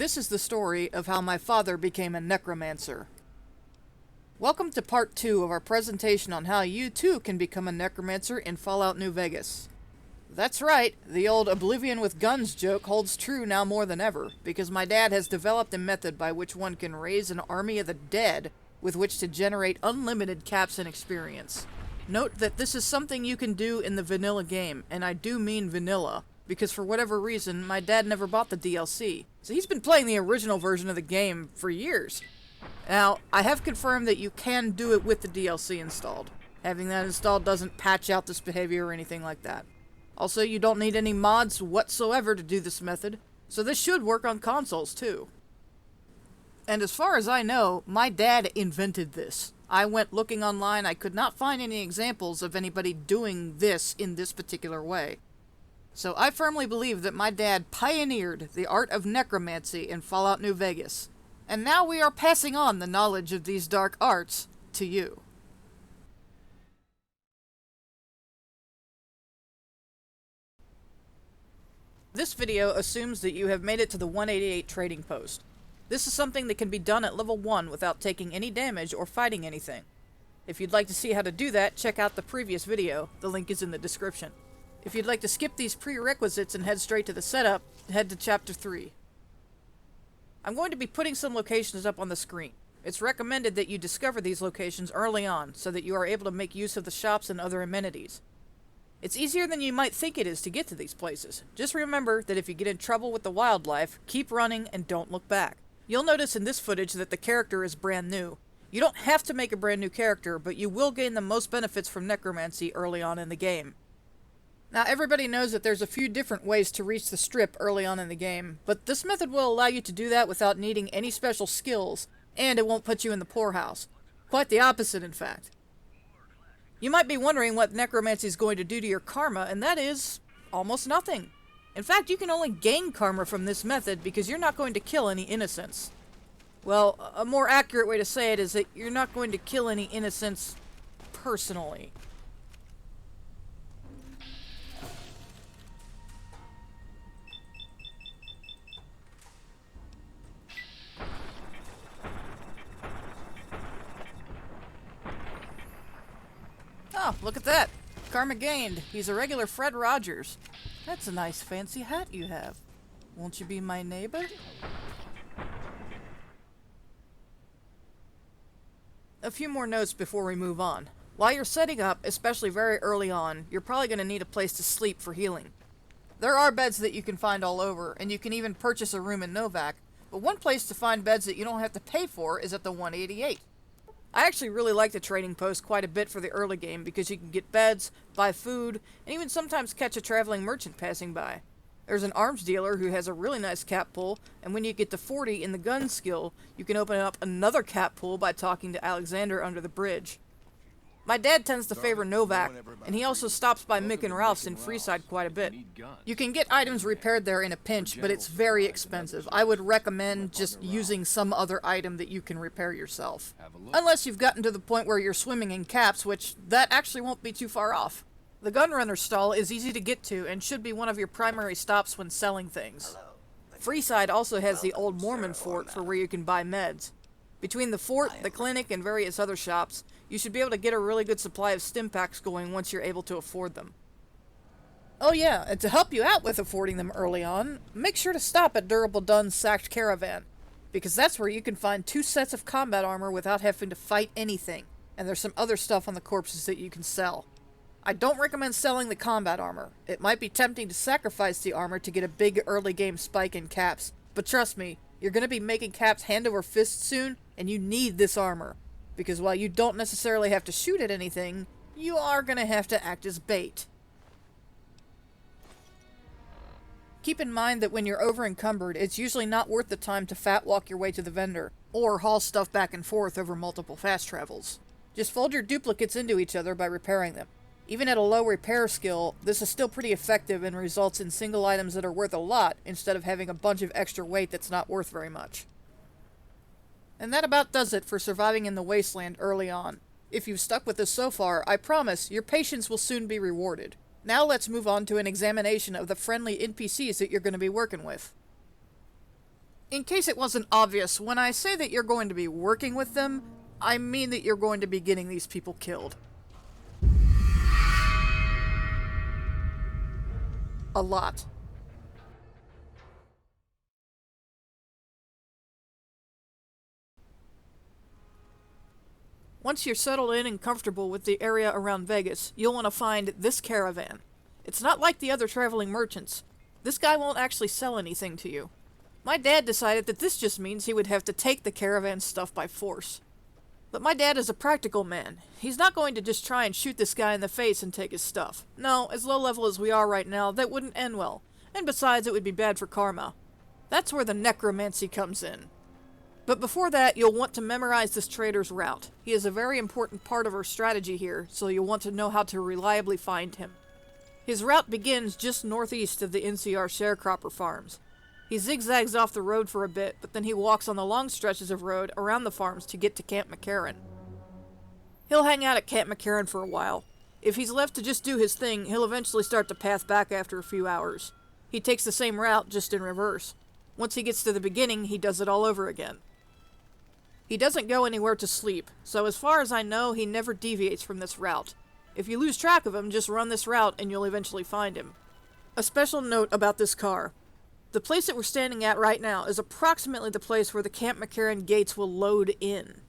This is the story of how my father became a necromancer. Welcome to part 2 of our presentation on how you too can become a necromancer in Fallout New Vegas. That's right, the old Oblivion with guns joke holds true now more than ever, because my dad has developed a method by which one can raise an army of the dead with which to generate unlimited caps and experience. Note that this is something you can do in the vanilla game, and I do mean vanilla, because for whatever reason, my dad never bought the DLC, so he's been playing the original version of the game for years. Now, I have confirmed that you can do it with the DLC installed. Having that installed doesn't patch out this behavior or anything like that. Also, you don't need any mods whatsoever to do this method, so this should work on consoles too. And as far as I know, my dad invented this. I went looking online, I could not find any examples of anybody doing this in this particular way. So I firmly believe that my dad pioneered the art of necromancy in Fallout New Vegas. And now we are passing on the knowledge of these dark arts to you. This video assumes that you have made it to the 188 trading post. This is something that can be done at level 1 without taking any damage or fighting anything. If you'd like to see how to do that, check out the previous video. The link is in the description. If you'd like to skip these prerequisites and head straight to the setup, head to Chapter 3. I'm going to be putting some locations up on the screen. It's recommended that you discover these locations early on, so that you are able to make use of the shops and other amenities. It's easier than you might think it is to get to these places. Just remember that if you get in trouble with the wildlife, keep running and don't look back. You'll notice in this footage that the character is brand new. You don't have to make a brand new character, but you will gain the most benefits from necromancy early on in the game. Now, everybody knows that there's a few different ways to reach the strip early on in the game, but this method will allow you to do that without needing any special skills, and it won't put you in the poorhouse. Quite the opposite, in fact. You might be wondering what necromancy is going to do to your karma, and that is almost nothing. In fact, you can only gain karma from this method because you're not going to kill any innocents. Well, a more accurate way to say it is that you're not going to kill any innocents personally. Oh, look at that. Karma gained. He's a regular Fred Rogers. That's a nice fancy hat you have. Won't you be my neighbor? A few more notes before we move on. While you're setting up, especially very early on, you're probably going to need a place to sleep for healing. There are beds that you can find all over, and you can even purchase a room in Novak, but one place to find beds that you don't have to pay for is at the 188. I actually really like the trading post quite a bit for the early game because you can get beds, buy food, and even sometimes catch a traveling merchant passing by. There's an arms dealer who has a really nice cap pull, and when you get to 40 in the gun skill, you can open up another cap pull by talking to Alexander under the bridge. My dad tends to favor Novak, and he also stops by Mick and Ralph's in Freeside quite a bit. You can get items repaired there in a pinch, but it's very expensive. I would recommend just using some other item that you can repair yourself. Unless you've gotten to the point where you're swimming in caps, which that actually won't be too far off. The Gunrunner stall is easy to get to and should be one of your primary stops when selling things. Freeside also has the old Mormon fort for where you can buy meds. Between the fort, the clinic, and various other shops, you should be able to get a really good supply of stim packs going once you're able to afford them. Oh yeah, and to help you out with affording them early on, make sure to stop at Durable Dunn's Sacked Caravan, because that's where you can find 2 sets of combat armor without having to fight anything, and there's some other stuff on the corpses that you can sell. I don't recommend selling the combat armor. It might be tempting to sacrifice the armor to get a big early game spike in caps, but trust me, you're going to be making caps hand over fist soon, and you need this armor. Because while you don't necessarily have to shoot at anything, you are going to have to act as bait. Keep in mind that when you're over-encumbered, it's usually not worth the time to fat walk your way to the vendor, or haul stuff back and forth over multiple fast travels. Just fold your duplicates into each other by repairing them. Even at a low repair skill, this is still pretty effective and results in single items that are worth a lot, instead of having a bunch of extra weight that's not worth very much. And that about does it for surviving in the wasteland early on. If you've stuck with us so far, I promise your patience will soon be rewarded. Now let's move on to an examination of the friendly NPCs that you're going to be working with. In case it wasn't obvious, when I say that you're going to be working with them, I mean that you're going to be getting these people killed. A lot. Once you're settled in and comfortable with the area around Vegas, you'll want to find this caravan. It's not like the other traveling merchants. This guy won't actually sell anything to you. My dad decided that this just means he would have to take the caravan stuff by force. But my dad is a practical man. He's not going to just try and shoot this guy in the face and take his stuff. No, as low level as we are right now, that wouldn't end well. And besides, it would be bad for karma. That's where the necromancy comes in. But before that, you'll want to memorize this trader's route. He is a very important part of our strategy here, so you'll want to know how to reliably find him. His route begins just northeast of the NCR sharecropper farms. He zigzags off the road for a bit, but then he walks on the long stretches of road around the farms to get to Camp McCarran. He'll hang out at Camp McCarran for a while. If he's left to just do his thing, he'll eventually start the path back after a few hours. He takes the same route, just in reverse. Once he gets to the beginning, he does it all over again. He doesn't go anywhere to sleep, so as far as I know, he never deviates from this route. If you lose track of him, just run this route and you'll eventually find him. A special note about this car. The place that we're standing at right now is approximately the place where the Camp McCarran gates will load in.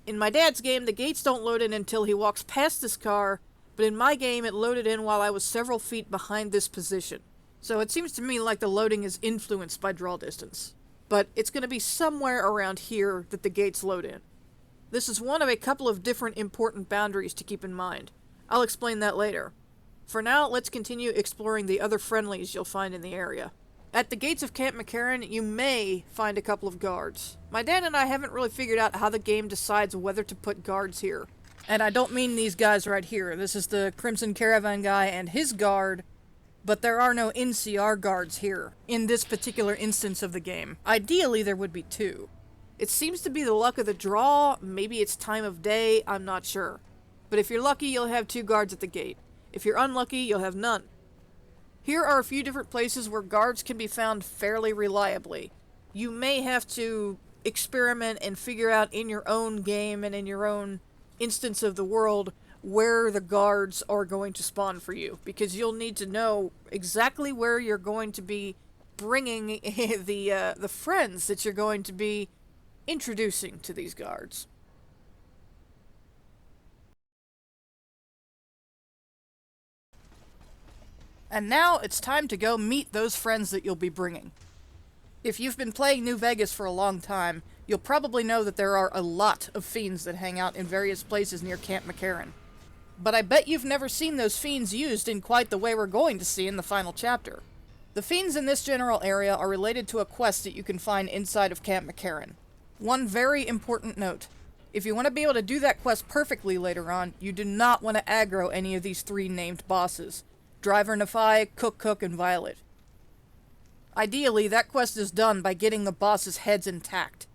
In my dad's game, the gates don't load in until he walks past this car, but in my game, it loaded in while I was several feet behind this position. So it seems to me like the loading is influenced by draw distance. But it's going to be somewhere around here that the gates load in. This is one of a couple of different important boundaries to keep in mind. I'll explain that later. For now, let's continue exploring the other friendlies you'll find in the area. At the gates of Camp McCarran, you may find a couple of guards. My dad and I haven't really figured out how the game decides whether to put guards here. And I don't mean these guys right here. This is the Crimson Caravan guy and his guard, but there are no NCR guards here, in this particular instance of the game. Ideally, there would be 2. It seems to be the luck of the draw, maybe it's time of day, I'm not sure. But if you're lucky, you'll have 2 guards at the gate. If you're unlucky, you'll have none. Here are a few different places where guards can be found fairly reliably. You may have to experiment and figure out in your own game and in your own instance of the world where the guards are going to spawn for you, because you'll need to know exactly where you're going to be bringing the friends that you're going to be introducing to these guards. And now it's time to go meet those friends that you'll be bringing. If you've been playing New Vegas for a long time, you'll probably know that there are a lot of fiends that hang out in various places near Camp McCarran. But I bet you've never seen those fiends used in quite the way we're going to see in the final chapter. The fiends in this general area are related to a quest that you can find inside of Camp McCarran. One very important note. If you want to be able to do that quest perfectly later on, you do not want to aggro any of these 3 named bosses. Driver Nephi, Cook, and Violet. Ideally, that quest is done by getting the boss's heads intact.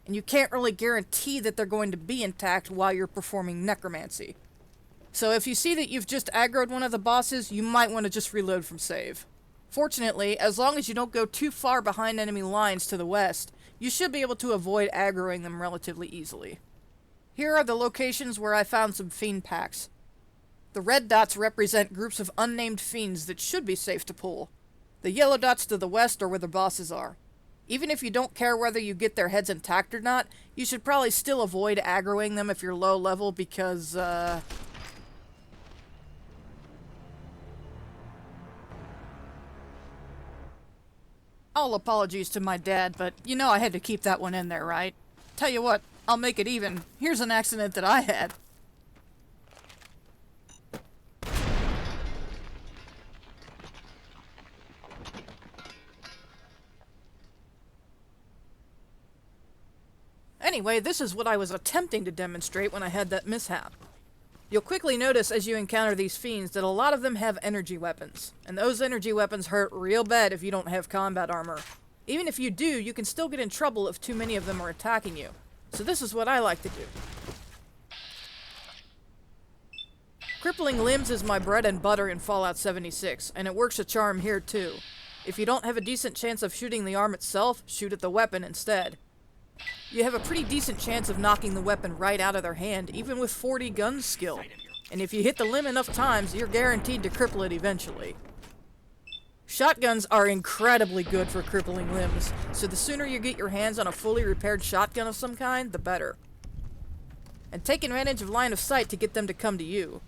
And you can't really guarantee that they're going to be intact while you're performing necromancy. So if you see that you've just aggroed one of the bosses, you might want to just reload from save. Fortunately, as long as you don't go too far behind enemy lines to the west, you should be able to avoid aggroing them relatively easily. Here are the locations where I found some fiend packs. The red dots represent groups of unnamed fiends that should be safe to pull. The yellow dots to the west are where the bosses are. Even if you don't care whether you get their heads intact or not, you should probably still avoid aggroing them if you're low level because, all apologies to my dad, but you know I had to keep that one in there, right? Tell you what, I'll make it even. Here's an accident that I had. Anyway, this is what I was attempting to demonstrate when I had that mishap. You'll quickly notice as you encounter these fiends that a lot of them have energy weapons, and those energy weapons hurt real bad if you don't have combat armor. Even if you do, you can still get in trouble if too many of them are attacking you. So this is what I like to do. Crippling limbs is my bread and butter in Fallout 76, and it works a charm here too. If you don't have a decent chance of shooting the arm itself, shoot at the weapon instead. You have a pretty decent chance of knocking the weapon right out of their hand, even with 40 gun skill. And if you hit the limb enough times, you're guaranteed to cripple it eventually. Shotguns are incredibly good for crippling limbs, so the sooner you get your hands on a fully repaired shotgun of some kind, the better. And take advantage of line of sight to get them to come to you.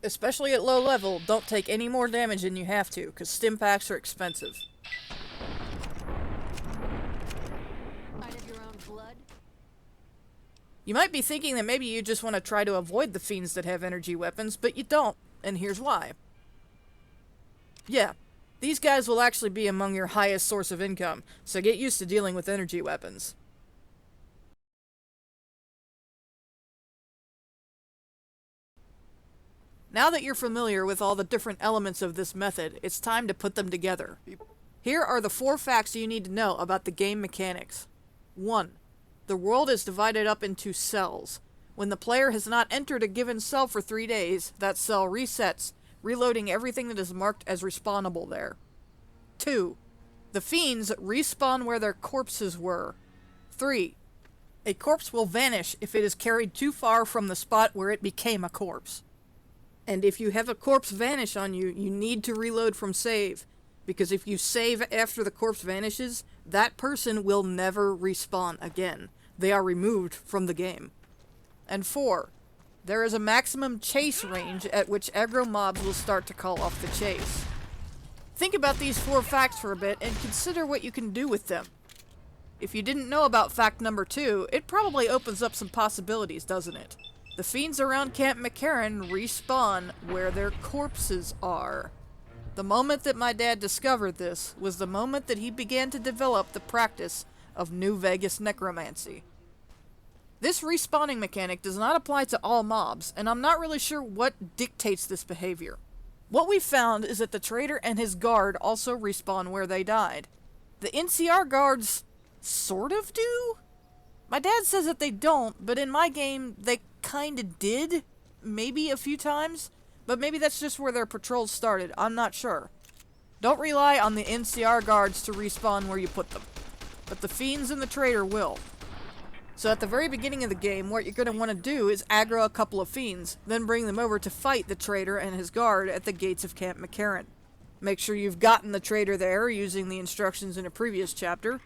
Especially at low level, don't take any more damage than you have to, because stim packs are expensive. You might be thinking that maybe you just want to try to avoid the fiends that have energy weapons, but you don't, and here's why. Yeah, these guys will actually be among your highest source of income, so get used to dealing with energy weapons. Now that you're familiar with all the different elements of this method, it's time to put them together. Here are the 4 facts you need to know about the game mechanics. 1. The world is divided up into cells. When the player has not entered a given cell for 3 days, that cell resets, reloading everything that is marked as respawnable there. 2. The fiends respawn where their corpses were. 3. A corpse will vanish if it is carried too far from the spot where it became a corpse. And if you have a corpse vanish on you, you need to reload from save. Because if you save after the corpse vanishes, that person will never respawn again. They are removed from the game. And 4. There is a maximum chase range at which aggro mobs will start to call off the chase. Think about these 4 facts for a bit and consider what you can do with them. If you didn't know about fact number 2, it probably opens up some possibilities, doesn't it? The fiends around Camp McCarran respawn where their corpses are. The moment that my dad discovered this was the moment that he began to develop the practice of New Vegas necromancy. This respawning mechanic does not apply to all mobs, and I'm not really sure what dictates this behavior. What we found is that the traitor and his guard also respawn where they died. The NCR guards sort of do? My dad says that they don't, but in my game, they kinda did. Maybe a few times. But maybe that's just where their patrols started. I'm not sure. Don't rely on the NCR guards to respawn where you put them. But the fiends and the traitor will. So at the very beginning of the game, what you're going to want to do is aggro a couple of fiends, then bring them over to fight the traitor and his guard at the gates of Camp McCarran. Make sure you've gotten the traitor there using the instructions in a previous chapter.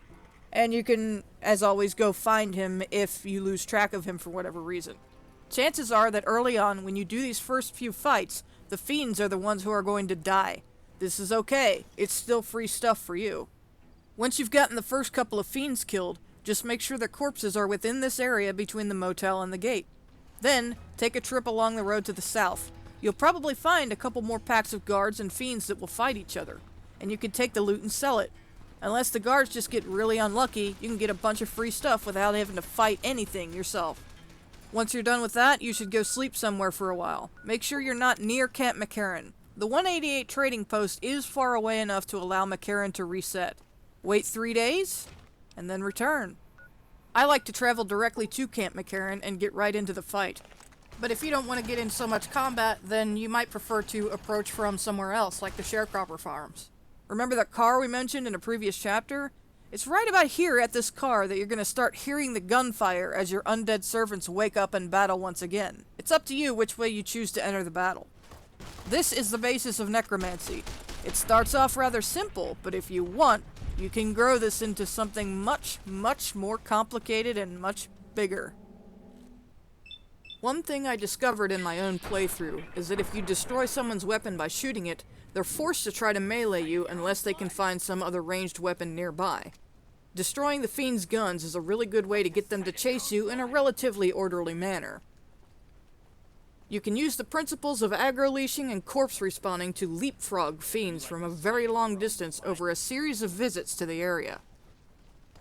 And you can, as always, go find him if you lose track of him for whatever reason. Chances are that early on, when you do these first few fights, the fiends are the ones who are going to die. This is okay. It's still free stuff for you. Once you've gotten the first couple of fiends killed, just make sure their corpses are within this area between the motel and the gate. Then, take a trip along the road to the south. You'll probably find a couple more packs of guards and fiends that will fight each other, and you can take the loot and sell it. Unless the guards just get really unlucky, you can get a bunch of free stuff without having to fight anything yourself. Once you're done with that, you should go sleep somewhere for a while. Make sure you're not near Camp McCarran. The 188 trading post is far away enough to allow McCarran to reset. Wait 3 days, and then return. I like to travel directly to Camp McCarran and get right into the fight. But if you don't want to get in so much combat, then you might prefer to approach from somewhere else, like the sharecropper farms. Remember that car we mentioned in a previous chapter? It's right about here at this car that you're going to start hearing the gunfire as your undead servants wake up and battle once again. It's up to you which way you choose to enter the battle. This is the basis of necromancy. It starts off rather simple, but if you want, you can grow this into something much, much more complicated and much bigger. One thing I discovered in my own playthrough is that if you destroy someone's weapon by shooting it, they're forced to try to melee you unless they can find some other ranged weapon nearby. Destroying the fiend's guns is a really good way to get them to chase you in a relatively orderly manner. You can use the principles of aggro leashing and corpse respawning to leapfrog fiends from a very long distance over a series of visits to the area.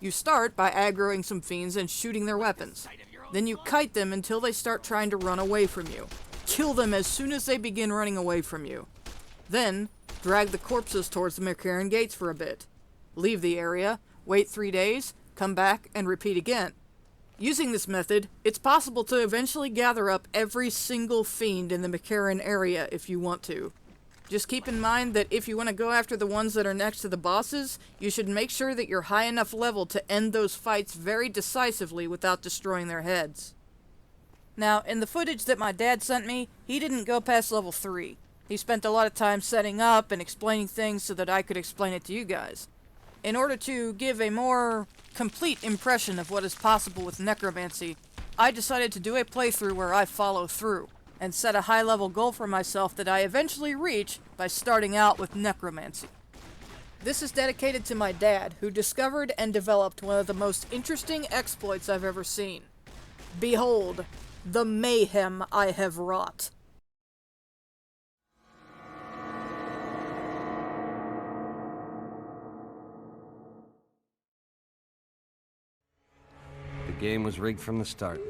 You start by aggroing some fiends and shooting their weapons. Then you kite them until they start trying to run away from you. Kill them as soon as they begin running away from you. Then, drag the corpses towards the McCarran gates for a bit. Leave the area, wait 3 days, come back, and repeat again. Using this method, it's possible to eventually gather up every single fiend in the McCarran area if you want to. Just keep in mind that if you want to go after the ones that are next to the bosses, you should make sure that you're high enough level to end those fights very decisively without destroying their heads. Now, in the footage that my dad sent me, he didn't go past level 3. He spent a lot of time setting up and explaining things so that I could explain it to you guys. In order to give a more complete impression of what is possible with Necromancy, I decided to do a playthrough where I follow through, and set a high-level goal for myself that I eventually reach by starting out with Necromancy. This is dedicated to my dad, who discovered and developed one of the most interesting exploits I've ever seen. Behold, the mayhem I have wrought. The game was rigged from the start.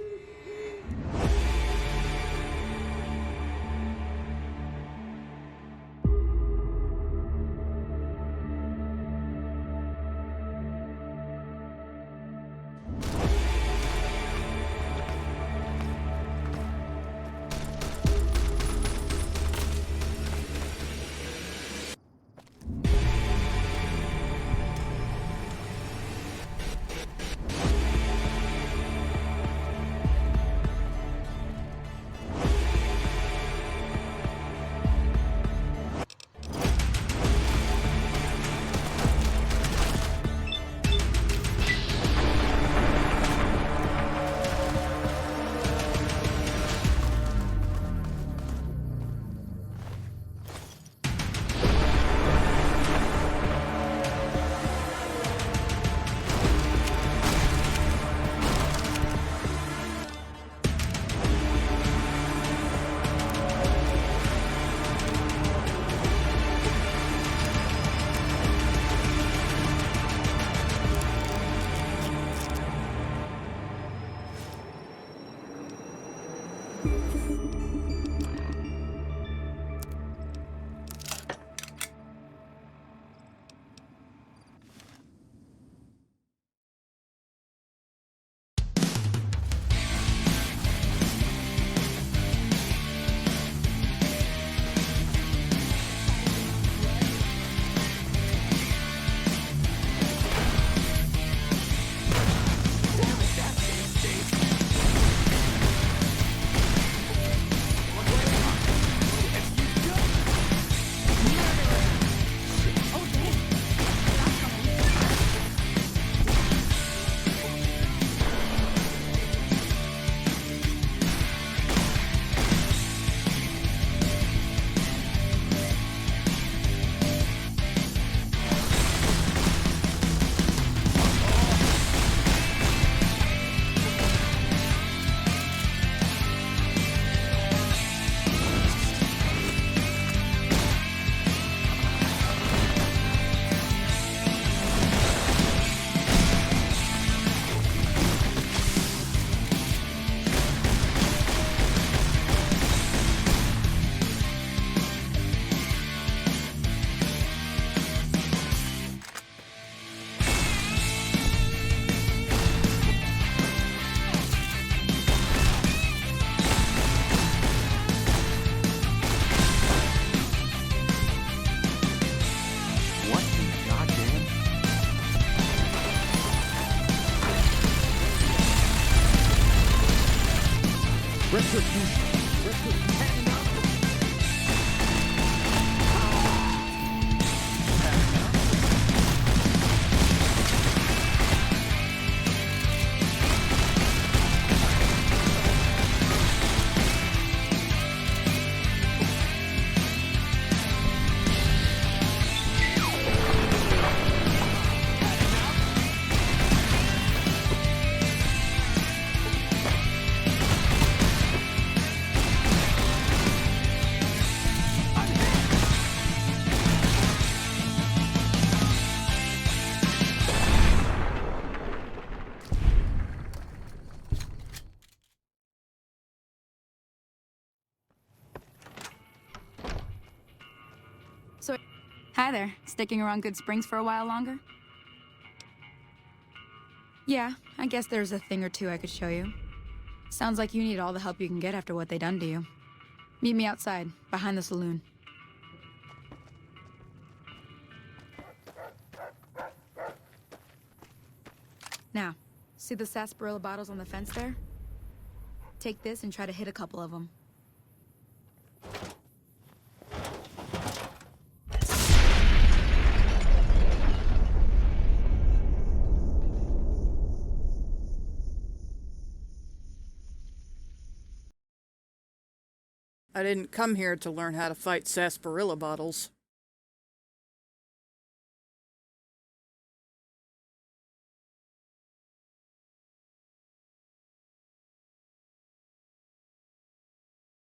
Hi there. Sticking around Good Springs for a while longer? Yeah, I guess there's a thing or two I could show you. Sounds like you need all the help you can get after what they done to you. Meet me outside, behind the saloon. Now, see the sarsaparilla bottles on the fence there? Take this and try to hit a couple of them. I didn't come here to learn how to fight sarsaparilla bottles.